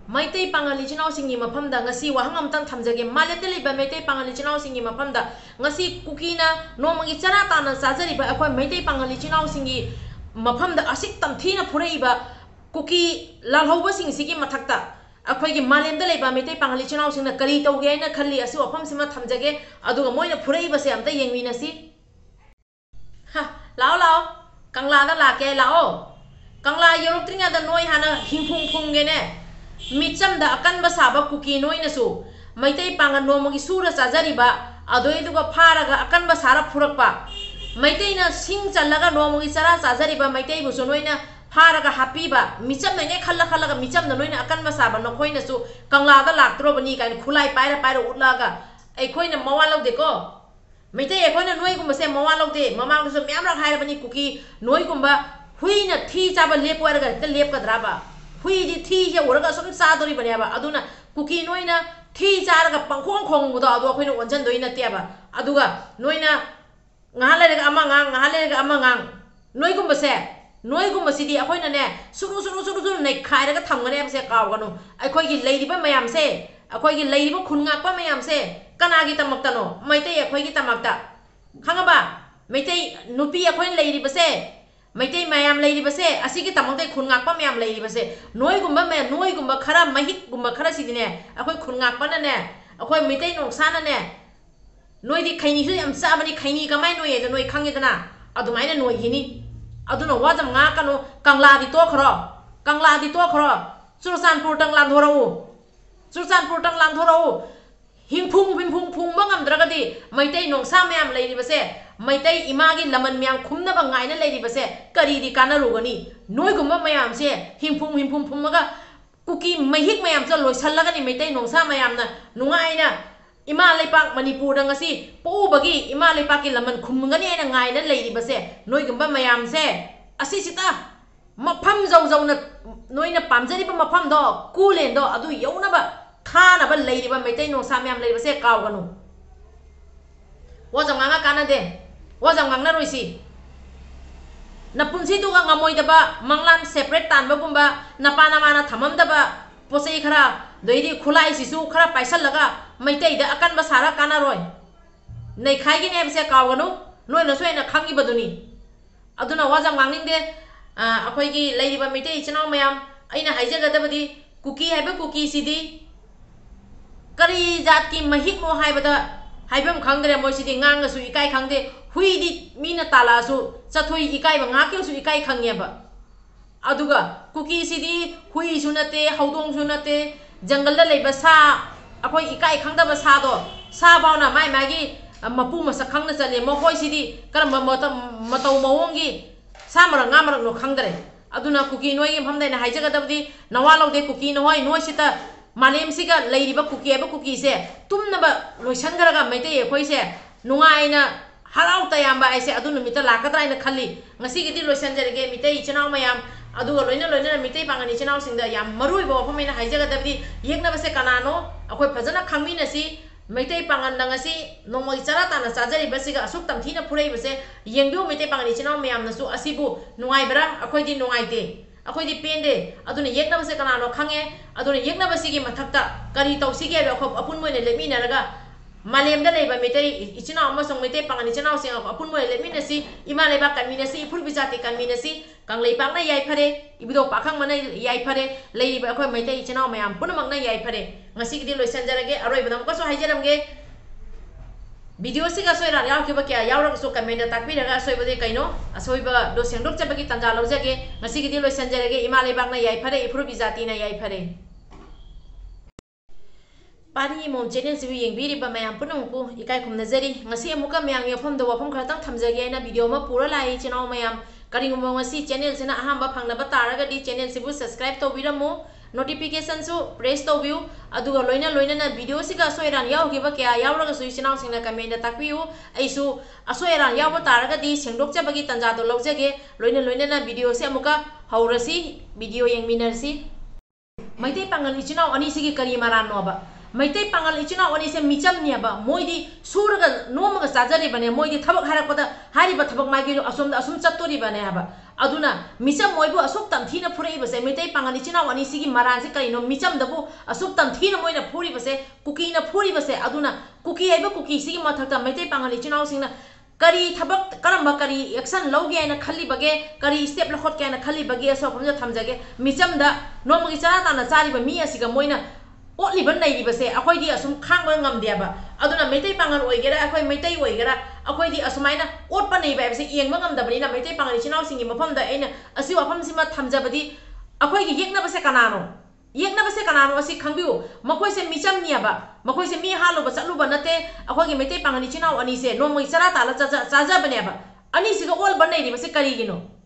Maitai Pangali Chinaw Singi Mapamda, Ngasi Wahangamtang Tamjagi, Malatili by Maitai Pangali Chinaw Singi Mapamda, Ngasi Kukina, no Mangichara and Sazari by Aqua Maitai Pangali Chinaw Singi Mapamda Asik Tamtina Pureba, Kuki Lalhoba Sing Siki Matakta. अखोई मालेम लेबा मेटे पांगली चिनाव सिंह करी तौगे न खल्ली असि वफम सिमा थमजगे अदुगा Moina फुरई बसे अमता येंगमिनसी हा लाओ लाओ कंगला दा लाके लाओ कंगला योरुक्त्रिंगा दा नोय हाना हिंफुंग फुंगे ने मिचम दा अकन बसाबा कुकी नोइनसु मैटे पांगा नोमगी सूरा चाजरिबा अदोय दुगा फारागा अकन बसारा फुरकपा मैटेना सिंग चल्लगा नोमगी चरा चाजरिबा मैटे बुसु नोइना फारगा हापीबा मिचम ने खल्ला खल्ला मिचम न नोइना अकन बसाबा नखोइनसु कंगलादा लाक्त्रोबनी काइन खुलाई पायरा पायरा उलागा एखोइना मवा लौदेको मैते एखोइना नोइगुमसे मवा लौदे ममांगसु म्यामरा हायरबनी कुकी नोइगुम्बा हुइना थी चाबा लेपवरगा त लेपकद्राबा हुइदि थी जे ओरगा सम सादोरि बनेबा अदुना कुकी नोइना थी चारगा पंखोंग खोंगुदो अदु अखोइना वंजन दोइना तेबा अदुगा नोइना ngahalerega amangang noigुम्बसे नोइगुम्बसिदि अखोइना ने सुरु सुरु सुरु सुरु नै खाइरगा थमगने बसे कावगनु अखोइगी लैरिबा मयामसे अखोइगी लैरिबा खुनगाकपा मयामसे कनागी तमक्तनो मैते अखोइगी तमक्ता खंगबा मैते नुपी अखोइन लैरिबसे मैते मयाम लैरिबसे असिगी तमक्ते खुनगाकपा मयाम लैरिबसे नोइगुम्बा खरा महिकगुम्बा खरा सिदिने अखोइ खुनगाकपा ने अखोइ मैते नोंसाना ने नोइदि खैनिसु याम चाबनी खैनी कमाय नोइ एदो नोइ खंगेदना अदुमाइना नोइगिनी अदुना वाजम nga kanu kangla di to khro Churachandpur tang lan thorau hingphung phung bangam dragadi maitai nongsa mayam leiri base maitai imagi laman myam khumna ba ngaina leiri base kari di kana rugani noi gumba mayam se hingphung phumaga kuki mahik mayam cha loisallaga ni maitai nongsa mayam na nungaina ima leipak manipur da ngasi pu bagi ima leipak ki laman khumngani aina ngaina leiri base noi gumba mayam se asi sita mafam jau na noina pamjari ba mafam do kulen do adu yauna ba khana ba leiri ba maitai no samyam leiri base kawganu wajam nga kana de wajam ngna roisi na punsi tu ga ngamoi da ba manglan separate tan ba gumba na pana mana thamam da ba posei khara doidi khulai sisu khara paisal laga maitai da akan ba sara kana roi nei khai gi ne base kawganu noi na soi na khangi baduni aduna wajam ngangning de akhoi gi leiriba mite ichnaw mayam aina haijagadabadi kuki haiba kuki sidi kari jat ki mahik mo haibada haibam khangdre moi sidi ngang su ikai khangde hui di mina tala su chathoi ikai ba ngakil su ikai khangyeba aduga kuki sidi hui sunate haudong sunate jungle da leiba sa akhoi ikai khangdaba sa do sa bauna mai magi mapu masa khangna chale mo khoi sidi karam matau mawongi samara ngamara no khangdare aduna kuki noi gi phamdai na haijagadabdi nawa lode kuki noi noi sita malem siga leiriba kuki ba kuki se tumna ba loisan garaga maite khoi se nungaina harau tayamba aise aduna mita lakadra ina khalli ngasi gi di loisan jarege mite ichnaw mayam aduga loina mite pangani chnaw singda yam marui ba phamina haijagadabdi yekna base kanano akhoi phajana khangmina si Maitai pangan dangasi nongmagi chara tana chajari basiga asuk tamthina purei base yengbiu maitai pangani chinaw mayam nasu asibu nungai bra akhoi di nungai te akhoi di pende aduna yekna base kanano khange aduna yekna basigi mathakta kari tawsige ba khop apun moine lemina raga malem da leiba maitai ichinaw amasong maitai pangani chinaw sing apun moine lemina si ima leiba kanmina si ipur bijati kanmina si kanglei pangna yai phare ibido pakhang mana yai phare leiba akhoi maitai chinaw mayam punamangna yai phare ngasi gidi loisan jarage aroi badam ko so haijaramge video siga soira yaw ke ba kya yawra so comment takpi raga soi bode kaino asoi ba do sengdok chabagi tanja lojage ngasi gidi loisan jarage imale bagna yai phare ifru bijati na yai phare pani mom channel sibi yengbiri ba mayam punamku ikai khumna jari ngasi amuka mayang yafam do wafam khatang thamjage na video ma pura lai chinaw mayam karingum ngasi channel sena ahamba phangna ba taraga di channel sibu subscribe to biramu notification su press to view aduga loina na video siga soiran yaw giba kya yawraga su chinaw singna comment takpiu aisu asoiran yaw taraga di sengdok chabagi tanja do lojage loina na video se amuka haurasi video yengminarsi maitai pangal chinaw ani sigi kari maran no ba maitai pangal chinaw ani se micham nia ba moidi suraga nomaga sajari bane moidi thabak harapada hariba thabak magi asum chattori bane ba aduna micham moibu asuk tam thina phurei base metai pangani china wani sigi maran se kaino micham dabu asuk tam thina moina phuri base kuki na phuri base aduna kuki aiba kuki sigi mathakta metai pangani china singna kari thabak karamba kari action loge na khali bage kari step lakhot ke na khali bage so phamja thamjage micham da nomagi chana ta na chari ba mi asiga moina otli ban nei base akhoi di asum khang ba ngam dia ba aduna metai pangan oigera akhoi metai oigera akhoi di asumaina ot pa nei ba base yeng ngam da bani na metai pangani china singi mafam da aina asi wafam sima thamja badi akhoi gi yekna base kanano yekna base kanano asi khangbiu makoi se micham nia ba makoi se mi halu ba chalu ba nate akhoi gi metai pangani china ani se nomagi chara ta la cha cha bane ba ani siga ol ban nei base kari gino